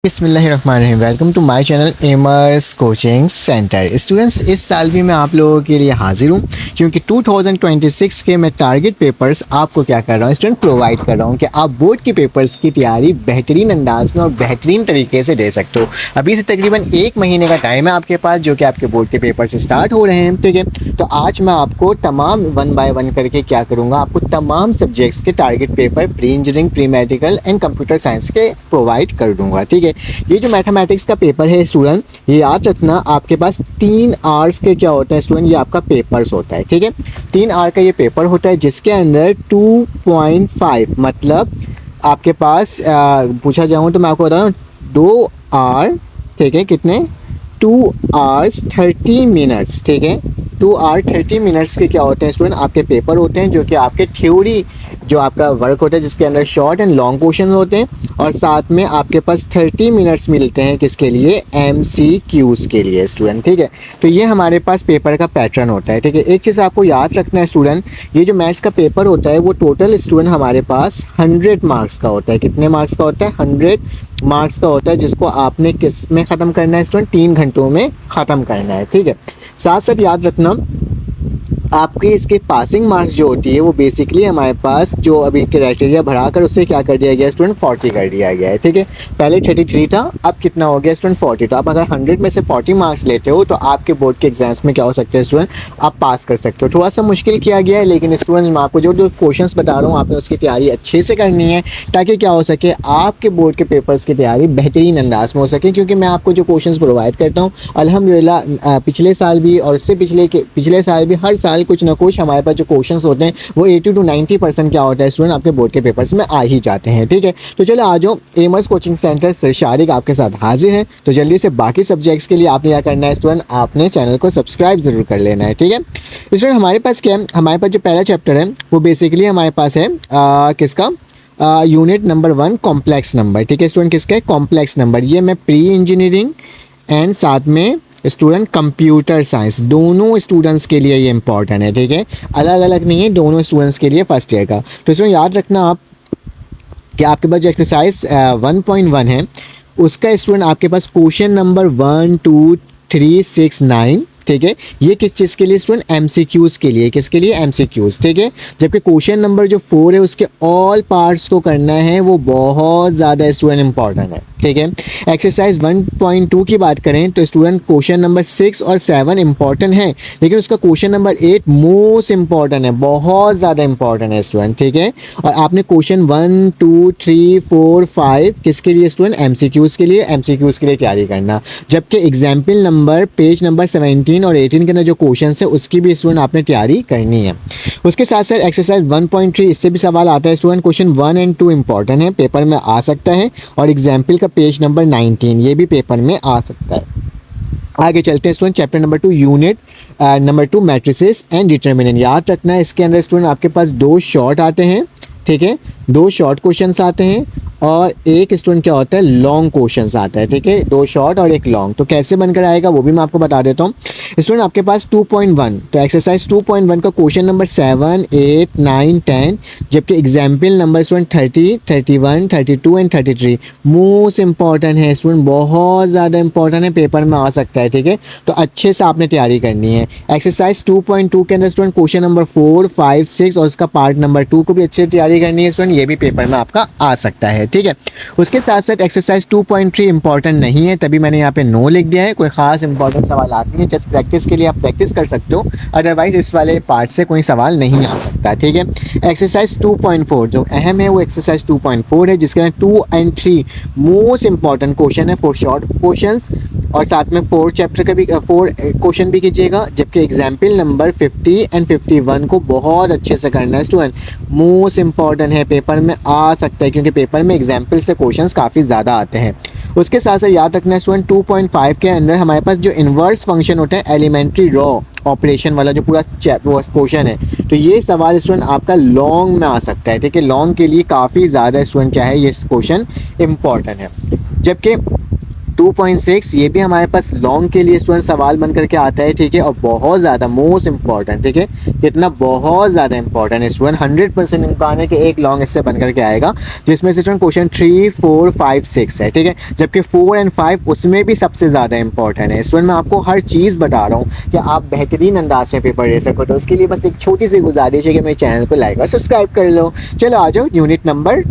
बिस्मिल्लाहिर्रहमानिर्रहीम। Welcome to my channel Emers coaching centre. Students, इस साल भी मैं आप लोगों के लिए हाजिर हूँ क्योंकि 2026 के मैं टारगेट पेपर्स आपको क्या कर रहा हूँ, स्टूडेंट प्रोवाइड कर रहा हूँ कि आप बोर्ड के पेपर्स की तैयारी बेहतरीन अंदाज में और बेहतरीन तरीके से दे सकते हो। अभी से तकरीबन 1 महीने का टाइम है आपके पास, जो कि आपके बोर्ड के पेपर्स स्टार्ट हो रहे हैं। ठीक है, तो आज मैं आपको तमाम 1 बाय 1 करके क्या करूँगा, आपको तमाम सब्जेक्ट्स के target paper pre engineering, pre medical and computer science के प्रोवाइड कर दूँगा। ठीक है, ये जो मैथमेटिक्स का पेपर है स्टूडेंट, ये याद रखना, आपके पास 3 आवर्स के क्या होता है स्टूडेंट, ये आपका पेपर्स होता है। ठीक है, 3 आवर का ये पेपर होता है जिसके अंदर 2.5 मतलब आपके पास पूछा जाऊँ तो मैं आपको बता रहा हूँ 2 आवर। ठीक है, कितने 2 आवर्स 30 मिनट्स। ठीक है, 2 आवर 30 मिनट्स के क्या होते हैं स्टूडेंट, आपके पेपर होते हैं जो कि आपके थ्योरी जो आपका वर्क होता है जिसके अंदर शॉर्ट एंड लॉन्ग क्वेश्चन होते हैं, और साथ में आपके पास 30 मिनट्स मिलते हैं किसके लिए, MCQs के लिए स्टूडेंट। ठीक है, तो ये हमारे पास पेपर का पैटर्न होता है। ठीक है, एक चीज़ आपको याद रखना है स्टूडेंट, ये जो मैथ्स का पेपर होता है वो टोटल स्टूडेंट हमारे पास 100 मार्क्स का होता है। कितने मार्क्स का होता है, 100 मार्क्स का होता है, जिसको आपने किस में ख़त्म करना है स्टूडेंट, 3 घंटों में ख़त्म करना है। ठीक है, साथ साथ याद रखना आपके इसके पासिंग मार्क्स जो होती है वो बेसिकली हमारे पास जो अभी क्राइटेरिया बढ़ाकर उससे क्या कर दिया गया स्टूडेंट, 40 कर दिया गया है। ठीक है, पहले 33 था, अब कितना हो गया स्टूडेंट, 40। तो आप अगर 100 में से 40 मार्क्स लेते हो तो आपके बोर्ड के एग्जाम्स में क्या हो सकते हैं स्टूडेंट, आप पास कर सकते हो। थोड़ा सा मुश्किल किया गया है, लेकिन स्टूडेंट मैं आपको जो जो क्वेश्चन बता रहा हूँ आपने उसकी तैयारी अच्छे से करनी है ताकि क्या हो सके, आपके बोर्ड के पेपर्स की तैयारी बेहतरीन अंदाज में हो सके। क्योंकि मैं आपको जो क्वेश्चन प्रोवाइड करता हूँ अल्हम्दुलिल्लाह पिछले साल भी और उससे पिछले साल भी हर साल कुछ ना कुछ हमारे पास जो क्वेश्चंस होते हैं वो 80 to 90% क्या होता है स्टूडेंट, आपके बोर्ड के पेपर्स में आ ही जाते हैं। ठीक है, तो चलो आ जाओ, एमर्स कोचिंग सेंटर से शारिक आपके साथ हाजिर है। तो जल्दी से बाकी सब्जेक्ट्स के लिए आपने क्या करना है स्टूडेंट, आपने चैनल को सब्सक्राइब जरूर कर लेना है। ठीक है स्टूडेंट, हमारे पास क्या है, हमारे पास जो पहला चैप्टर है वो बेसिकली हमारे पास है किसका, यूनिट नंबर 1 कॉम्प्लेक्स नंबर। ठीक है स्टूडेंट, किसका है, कॉम्प्लेक्स नंबर। ये मैं प्री इंजीनियरिंग एंड साथ में स्टूडेंट कंप्यूटर साइंस दोनों स्टूडेंट्स के लिए ये इंपॉर्टेंट है। ठीक है, अलग अलग नहीं है, दोनों स्टूडेंट्स के लिए फर्स्ट ईयर का। तो स्टूडेंट याद रखना आप कि आपके पास जो एक्सरसाइज 1.1 है उसका स्टूडेंट आपके पास क्वेश्चन नंबर 1 2 3 6 9। ठीक है, ये किस चीज़ के लिए स्टूडेंट, MCQs के लिए। किसके लिए, MCQs। ठीक है, जबकि क्वेश्चन नंबर जो 4 है उसके ऑल पार्ट्स को करना है, वो बहुत ज़्यादा स्टूडेंट इंपॉर्टेंट है। ठीक है, एक्सरसाइज 1.2 की बात करें तो स्टूडेंट क्वेश्चन नंबर 6 और 7 इंपॉर्टेंट है, लेकिन उसका क्वेश्चन नंबर 8 मोस्ट इंपॉर्टेंट है, बहुत ज़्यादा इंपॉर्टेंट है स्टूडेंट। ठीक है, और आपने क्वेश्चन 1 2 3 4 5 किसके लिए स्टूडेंट, MCQs के लिए, MCQs के लिए तैयारी करना। जबकि एग्जाम्पल नंबर पेज नंबर 17 और 18 के अंदर जो क्वेश्चन है उसकी भी स्टूडेंट आपने तैयारी करनी है। उसके साथ साथ एक्सरसाइज 1.3 इससे भी सवाल आता है स्टूडेंट, क्वेश्चन 1 और 2 इंपॉर्टेंट है, पेपर में आ सकता है, और एग्जाम्पल का पेज नंबर 19 ये भी पेपर में आ सकता है। आगे चलते हैं student, chapter number 2 unit number 2 matrices and determinant. याद रखना है इसके अंदर स्टूडेंट आपके पास 2 शॉर्ट आते हैं। ठीक है, 2 शॉर्ट क्वेश्चंस आते हैं और एक स्टूडेंट क्या होता है, लॉन्ग क्वेश्चंस आता है। ठीक है, 2 शॉर्ट और 1 लॉन्ग। तो कैसे बनकर आएगा वो भी मैं आपको बता देता हूँ स्टूडेंट। आपके पास 2.1 तो एक्सरसाइज 2.1 का क्वेश्चन नंबर 7 8 9 10, जबकि example number student 30 31 32 and 33 most important है स्टूडेंट, बहुत ज़्यादा इंपॉर्टेंट है, पेपर में आ सकता है। ठीक है, तो अच्छे से आपने तैयारी करनी है। एक्सरसाइज 2.2 के अंदर स्टूडेंट क्वेश्चन नंबर 4 5 6 और उसका पार्ट नंबर 2 को भी अच्छे से तैयारी करनी है स्टूडेंट, ये भी पेपर में आपका आ सकता है। ठीक है, उसके साथ साथ एक्सरसाइज 2.3 इंपॉर्टेंट नहीं है, तभी मैंने यहाँ पे नो लिख दिया है। कोई खास इंपॉर्टेंट सवाल आती है, जस्ट प्रैक्टिस के लिए आप प्रैक्टिस कर सकते हो, अदरवाइज इस वाले पार्ट से कोई सवाल नहीं आ सकता। ठीक है, एक्सरसाइज 2.4 जो अहम है वो एक्सरसाइज 2.4 है, जिसके अंदर 2 और 3 मोस्ट इंपॉर्टेंट क्वेश्चन है, 4 शॉर्ट क्वेश्चंस, और साथ में 4 चैप्टर का भी 4 क्वेश्चन भी कीजिएगा। जबकि एग्जाम्पल नंबर 50 एंड 51 को बहुत अच्छे से करना है स्टूडेंट, मोस्ट इंपॉर्टेंट है, पेपर में आ सकता है, क्योंकि पेपर में एग्जाम्पल से क्वेश्चंस काफ़ी ज़्यादा आते हैं। उसके साथ साथ याद रखना है स्टूडेंट 2.5 के अंदर हमारे पास जो इन्वर्स फंक्शन होता है, एलिमेंट्री रॉ ऑपरेशन वाला जो पूरा क्वेश्चन है, तो ये सवाल स्टूडेंट आपका लॉन्ग में आ सकता है। ठीक है, लॉन्ग के लिए काफ़ी ज़्यादा स्टूडेंट क्या है, ये क्वेश्चन इंपॉर्टेंट है। जबकि 2.6 ये भी हमारे पास लॉन्ग के लिए स्टूडेंट सवाल बन करके आता है, ठीक है, और बहुत ज़्यादा मोस्ट इंपॉर्टेंट, ठीक है, कितना बहुत ज़्यादा इंपॉर्टेंट है स्टूडेंट, 100% इम्कान है कि एक लॉन्ग इससे बन करके आएगा, जिसमें से स्टूडेंट क्वेश्चन 3, 4, 5, 6 है, ठीक है, जबकि 4 और 5 उसमें भी सबसे ज़्यादा इंपॉर्टेंट है स्टूडेंट। मैं आपको हर चीज़ बता रहा हूँ कि आप बेहतरीन अंदाज में पेपर दे सको, तो उसके लिए बस एक छोटी सी गुजारिश है कि मेरे चैनल को लाइक और सब्सक्राइब कर लो। चलो आ जाओ यूनिट नंबर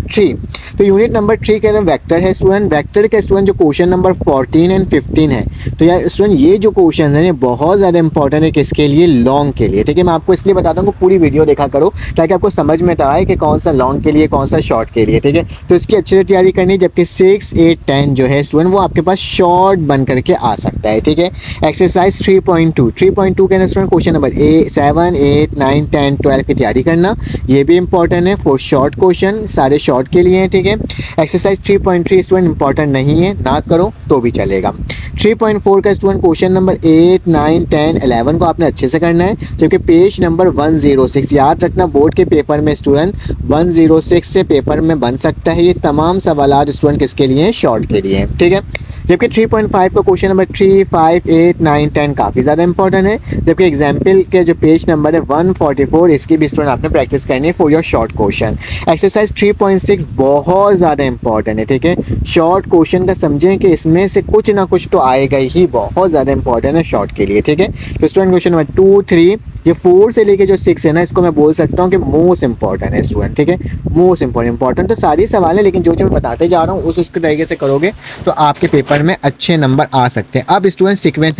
3। तो यूनिट नंबर 3 के अंदर वेक्टर है स्टूडेंट, वेक्टर का स्टूडेंट जो क्वेश्चन नंबर 14 एंड 15 है, तो यार स्टूडेंट ये जो क्वेश्चन है ये बहुत ज़्यादा इंपॉर्टेंट है किसके लिए, लॉन्ग के लिए, ठीक है। मैं आपको इसलिए बताता हूँ कि पूरी वीडियो देखा करो ताकि आपको समझ में तो आए कि कौन सा लॉन्ग के लिए कौन सा शॉर्ट के लिए, ठीक है। तो इसकी अच्छे से तैयारी करनी है, जबकि 6, 8, 10 जो है स्टूडेंट वो आपके पास शॉर्ट बन करके आ सकता है, ठीक है। एक्सरसाइज 3.2 के अंदर स्टूडेंट क्वेश्चन नंबर 7, 8, 9, 10, 12 की तैयारी करना, ये भी इंपॉर्टेंट है फॉर शॉर्ट क्वेश्चन, सारे शॉर्ट के लिए हैं, ठीक है। एक्सरसाइज 3.3 स्टूडेंट इंपॉर्टेंट नहीं है, ना करो तो भी चलेगा। 3.4 का स्टूडेंट क्वेश्चन नंबर 8, 9, 10, 11 को आपने अच्छे से करना है, जबकि पेज नंबर 106 याद रखना बोर्ड के पेपर में स्टूडेंट 106 से पेपर में बन सकता है। ये तमाम सवाल स्टूडेंट किसके लिए हैं, शॉर्ट के लिए हैं, ठीक है। जबकि 3.5 का क्वेश्चन नंबर 3, 5, 8, 9, 10 काफ़ी ज़्यादा इंपॉर्टेंट है, जबकि एग्जाम्पल के जो पेज नंबर है 144 इसकी भी स्टूडेंट आपने प्रैक्टिस करनी है for your short question. Exercise 3.6 बहुत ज़्यादा इंपॉर्टेंट है, ठीक है। शॉर्ट क्वेश्चन का समझें कि इसमें से कुछ ना कुछ तो आएगा ही, बहुत ज़्यादा इंपॉर्टेंट है शॉर्ट के लिए, ठीक है। तो स्टूडेंट क्वेश्चन नंबर 2, 3 ये 4 से लेके जो 6 है ना, इसको मैं बोल सकता हूँ कि मोस्ट इंपॉर्टेंट है स्टूडेंट, ठीक है। मोस्ट इंपॉर्टेंट तो सारी सवाल है, लेकिन जो जो मैं बताते जा रहा हूँ उसके तरीके से करोगे तो आपके पेपर में अच्छे नंबर आ सकते हैं। अब स्टूडेंट सीक्वेंस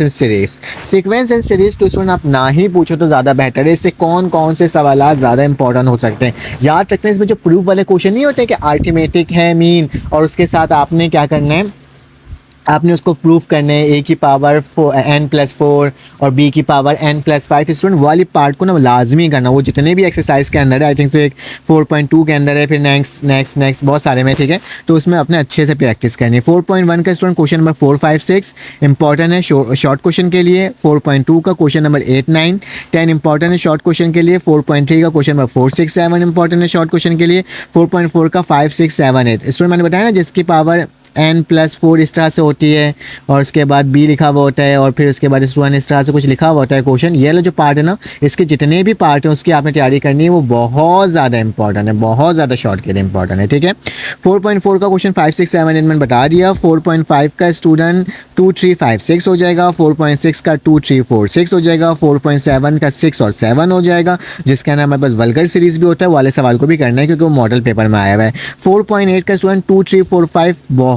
एंड सीरीज तो स्टूडेंट आप ना ही पूछो तो ज़्यादा बेहतर है। इससे कौन कौन से सवाल ज़्यादा इंपॉर्टेंट हो सकते हैं याद रखने। इसमें जो प्रूफ वाले क्वेश्चन नहीं होते कि अरिथमेटिक है मीन, और उसके साथ आपने क्या करना है, आपने उसको प्रूफ करना है a की पावर n+4 और b की पावर n+5 स्टूडेंट वाली पार्ट को ना लाजमी करना, वो जितने भी एक्सरसाइज के अंदर है, आई थिंक तो एक 4.2 के अंदर है, फिर नेक्स्ट बहुत सारे में, ठीक है। तो उसमें अपने अच्छे से प्रैक्टिस करनी है। 4.1 का स्टूडेंट क्वेश्चन नंबर 4, 5, 6 इंपॉर्टेंट है शॉर्ट क्वेश्चन के लिए। 4.2 का क्वेश्चन नंबर 8, 9, 10 इंपॉर्टेंट है शॉर्ट क्वेश्चन के लिए। 4.3 का क्वेश्चन नंबर 4, 6, 7 इंपॉर्टेंट है शॉर्ट क्वेश्चन के लिए। 4.4 का 5, 6, 7, 8 स्टूडेंट मैंने बताया ना जिसकी पावर n+4 इस तरह से होती है, और उसके बाद b लिखा हुआ होता है, और फिर उसके बाद स्टूडेंट इस तरह से कुछ लिखा हुआ होता है क्वेश्चन। ये वाला जो पार्ट है ना, इसके जितने भी पार्ट हैं उसकी आपने तैयारी करनी है, वो बहुत ज़्यादा इंपॉर्टेंट है, बहुत ज़्यादा शॉर्ट के लिए इंपॉर्टेंट है, ठीक है। 4.4 का क्वेश्चन 5, 6, 7, 8 मैंने बता दिया। 4.5 का स्टूडेंट 2, 3, 5, 6 हो जाएगा। 4.6 का 2, 3, 4, 6 हो जाएगा। 4.7 का 6 और 7 हो जाएगा, जिसके अंदर हमारे पास वल्गर सीरीज भी होता है, वाले सवाल को भी करना है क्योंकि वो मॉडल पेपर में आया हुआ है। 4.8 का स्टूडेंट 2, 3, 4, 5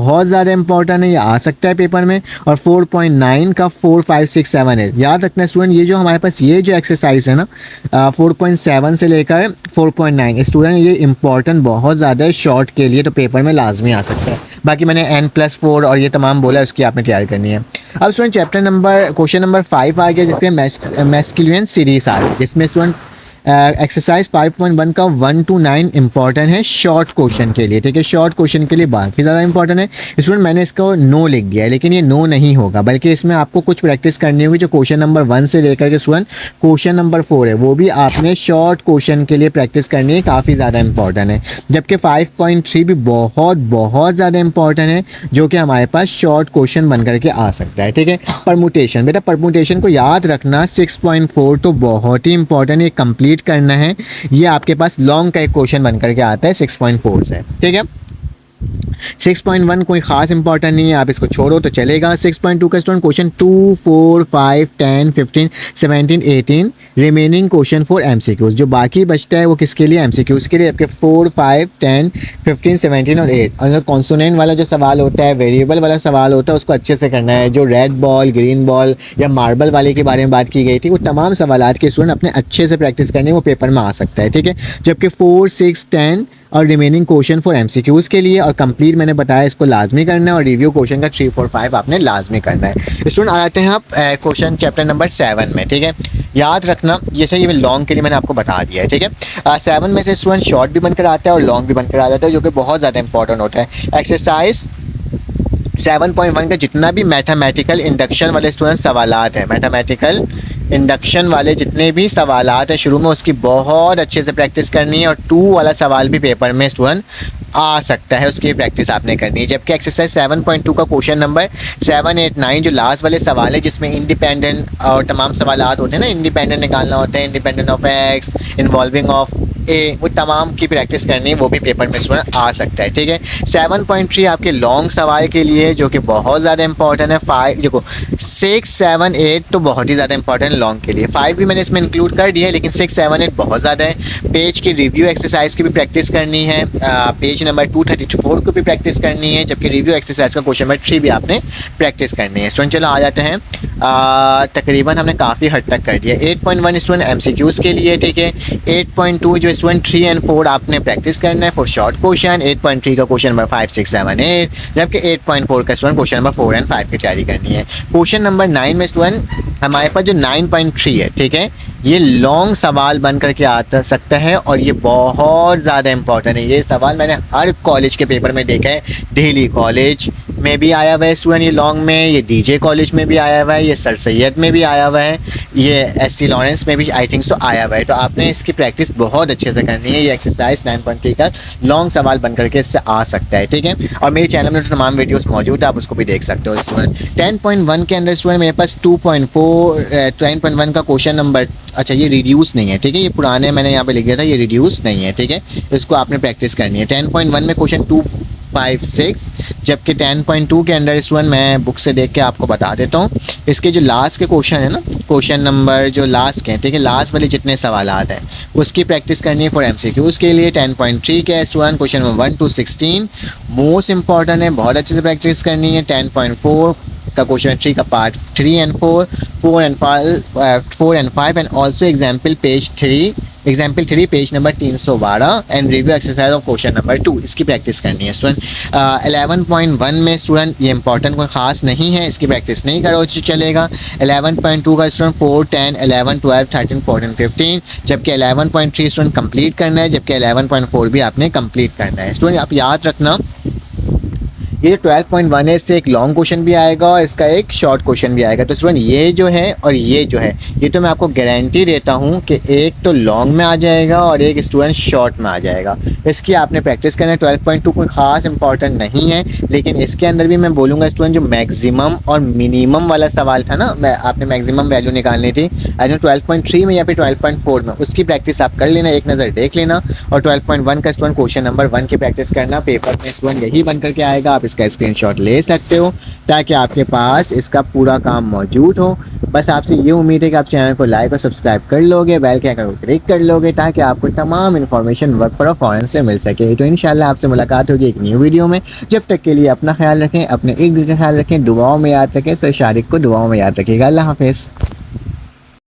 बहुत ज़्यादा इंपॉर्टेंट है, ये आ सकता है पेपर में। और 4.9 का 4, 5, 6, 7, 8 याद रखना स्टूडेंट। ये जो हमारे पास ये जो एक्सरसाइज है ना 4.7 से लेकर 4.9 स्टूडेंट ये इंपॉर्टेंट बहुत ज़्यादा है शॉर्ट के लिए, तो पेपर में लाजमी आ सकता है। बाकी मैंने n+4 और ये तमाम बोला, उसकी आपने तैयारी करनी है। अब student chapter number question number 5 आ गया, जिसमें मैस्कुलिन सीरीज आ रही है, जिसमें स्टूडेंट एक्सरसाइज 5.1 का 1 to 9 इंपॉर्टेंट है शॉर्ट क्वेश्चन के लिए, ठीक है। शॉर्ट क्वेश्चन के लिए काफ़ी ज़्यादा इंपॉर्टेंट है स्टूडेंट। मैंने इसको नो लिख दिया है, लेकिन ये नो नहीं होगा, बल्कि इसमें आपको कुछ प्रैक्टिस करनी होगी। जो क्वेश्चन नंबर 1 से लेकर के स्टूडेंट क्वेश्चन नंबर 4 है, वो भी आपने शॉर्ट क्वेश्चन के लिए प्रैक्टिस करनी है, काफ़ी ज़्यादा इंपॉर्टेंट है। जबकि 5.3 भी बहुत ज़्यादा इंपॉर्टेंट है, जो कि हमारे पास शॉर्ट क्वेश्चन बन करके आ सकता है, ठीक है। परमुटेशन, बेटा परमुटेशन को याद रखना। 6.4 तो बहुत ही इंपॉर्टेंट है, कंप्लीट करना है। ये आपके पास लॉन्ग का एक क्वेश्चन बन करके आता है 6.4 से, ठीक है। 6.1 कोई खास इंपॉर्टेंट नहीं है, आप इसको छोड़ो तो चलेगा। 6.2 का student question 2, 4, 5, 10, 15, 17, 18 remaining question for MCQs. जो बाकी बचता है वो किसके लिए, एमसीक्यूज के लिए। आपके 4, 5, 10, 15, 17 और 8। और कॉन्सोनेंट वाला जो सवाल होता है, वेरिएबल वाला सवाल होता है, उसको अच्छे से करना है। जो रेड बॉल, ग्रीन बॉल या मार्बल वाले के बारे में बात की गई थी, वो तमाम सवाल के स्टूडेंट अपने अच्छे से प्रैक्टिस करने, वो पेपर में आ सकता है, ठीक है। जबकि 4, 6, 10 और रिमेनिंग क्वेश्चन फॉर एमसीक्यूज के लिए, और कंप्लीट मैंने बताया इसको लाजमी करना है, और रिव्यू क्वेश्चन का 3, 4, 5 आपने लाजमी करना है। स्टूडेंट आते हैं आप क्वेश्चन चैप्टर नंबर 7 में, ठीक है। याद रखना ये लॉन्ग के लिए मैंने आपको बता दिया है, ठीक है। 7 में से स्टूडेंट शॉर्ट भी बनकर आता है और लॉन्ग भी बनकर आ जाता है, जो कि बहुत ज़्यादा इंपॉर्टेंट होता है। एक्सरसाइज 7.1 का जितना भी मैथमेटिकल इंडक्शन वाले स्टूडेंट सवालात हैं, मैथमेटिकल इंडक्शन वाले जितने भी सवालात हैं शुरू में, उसकी बहुत अच्छे से प्रैक्टिस करनी है। और 2 वाला सवाल भी पेपर में स्टूडेंट आ सकता है, उसकी प्रैक्टिस आपने करनी है। जबकि एक्सरसाइज 7.2 का क्वेश्चन नंबर 7, 8, 9 जो लास्ट वाले सवाल है, जिसमें इंडिपेंडेंट और तमाम सवाल होते हैं ना, इंडिपेंडेंट निकालना होता है, independent of X, involving of A, वो तमाम की प्रैक्टिस करनी है, वो भी पेपर में स्टूडेंट आ सकता है। ठीक है, 7.3 आपके लॉन्ग सवाल के लिए जो कि बहुत ज़्यादा इंपॉर्टेंट है। 5 देखो 6, 7, 8 तो बहुत ही ज़्यादा इंपॉर्टेंट लॉन्ग के लिए, 5 भी मैंने इसमें इंक्लूड कर दिया है, लेकिन 6, 7, 8 बहुत ज़्यादा है। पेज की रिव्यू एक्सरसाइज की भी प्रैक्टिस करनी है, पेज नंबर 234 को भी प्रैक्टिस करनी है, जबकि रिव्यू एक्सरसाइज का क्वेश्चन नंबर 3 भी आपने प्रैक्टिस करनी है। स्टूडेंट चलो आ जाते हैं, तकरीबन हमने काफ़ी हद तक कर दिया। 8.1 स्टूडेंट MCQs के लिए। ठीक है, 8.2 जो स्टूडेंट 3 और 4 आपने प्रैक्टिस करना है फॉर शॉर्ट क्वेश्चन। 8.3 का क्वेश्चन नंबर 5, 6, 7, 8, जबकि 8.4 का स्टूडेंट क्वेश्चन नंबर 4 और 5 की तैयारी करनी है। क्वेश्चन नंबर 9 में स्टूडेंट हमारे पास जो 9.3 है, ठीक है, ये लॉन्ग सवाल बन करके आ सकता है और ये बहुत ज़्यादा इंपॉर्टेंट है। ये सवाल मैंने हर कॉलेज के पेपर में देखा है, दिल्ली कॉलेज में भी आया हुआ है स्टूडेंट ये लॉन्ग में, ये DJ कॉलेज में भी आया हुआ है, ये सर सैयद में भी आया हुआ है, ये SC लॉरेंस में भी आई थिंक सो आया हुआ है। तो आपने इसकी प्रैक्टिस बहुत अच्छे से करनी है। ये एक्सरसाइज 9.3 का लॉन्ग सवाल बन करके इससे आ सकता है। ठीक है, और मेरे चैनल में तमाम वीडियोस मौजूद है, आप उसको भी देख सकते हो स्टूडेंट। 10.1 के अंदर स्टूडेंट मेरे पास 10.1 का क्वेश्चन नंबर, अच्छा ये रिड्यूस नहीं है, ठीक है, ये पुराने मैंने यहाँ पे लिख दिया था, ये रिड्यूस नहीं है। ठीक है, इसको आपने प्रैक्टिस करनी है। 10.1 में क्वेश्चन 2, 5, 6, जबकि 10.2 के अंदर स्टूडेंट मैं बुक से देख के आपको बता देता हूँ। इसके जो लास्ट के क्वेश्चन है ना, क्वेश्चन नंबर जो लास्ट के हैं, ठीक है, लास्ट वाले जितने सवाल हैं उसकी प्रैक्टिस करनी है फॉर MCQs के लिए। 10.3 के student question number 1 to 16 most important है, बहुत अच्छे से प्रैक्टिस करनी है। 10.4 का क्वेश्चन 3 का part 3 and 4, 4 and 5 and also example page 3, example 3 page number 312 and review exercise of question number 2, इसकी प्रैक्टिस करनी है स्टूडेंट। 11.1 में स्टूडेंट ये इंपॉर्टेंट कोई ख़ास नहीं है, इसकी प्रैक्टिस नहीं करो तो चलेगा। 11.2 का स्टूडेंट 4, 10, 11, 12, 13, 14, 15, जबकि 11.3 स्टूडेंट कंप्लीट करना है, जबकि 11.4 भी आपने कंप्लीट करना है। स्टूडेंट आप याद रखना, ये 12.1 है, इससे एक लॉन्ग क्वेश्चन भी आएगा और इसका एक शॉर्ट क्वेश्चन भी आएगा। तो स्टूडेंट ये जो है और ये जो है, ये तो मैं आपको गारंटी देता हूँ कि एक तो लॉन्ग में आ जाएगा और एक स्टूडेंट शॉर्ट में आ जाएगा। इसकी आपने प्रैक्टिस करना है। 12.2 कोई ख़ास इंपॉर्टेंट नहीं है, लेकिन इसके अंदर भी मैं बोलूँगा स्टूडेंट जो मैक्सिमम और मिनिमम वाला सवाल था ना, मैं आपने मैक्सिमम वैल्यू निकालनी थी, आई नो 12.3 में या फिर 12.4 में, उसकी प्रैक्टिस आप कर लेना, एक नज़र देख लेना। और 12.1 का स्टूडेंट क्वेश्चन नंबर 1 की प्रैक्टिस करना, पेपर में स्टूडेंट यही बन करके आएगा, आप इसका स्क्रीनशॉट ले सकते हो ताकि आपके पास इसका पूरा काम मौजूद हो। बस आपसे ये उम्मीद है कि आप चैनल को लाइक और सब्सक्राइब कर लोगे, बेल के आइकन को क्लिक कर लोगे ताकि आपको तमाम इन्फॉर्मेशन वक्त पर फ़ौरन से मिल सके। तो इंशाल्लाह आपसे मुलाकात होगी एक न्यू वीडियो में। जब तक के लिए अपना ख्याल रखें, अपने इर्द गिर्द का ख्याल रखें, दुआओं में याद रखें, सर शारिक को दुआओं में याद रखिएगा। अल्लाह हाफिज़।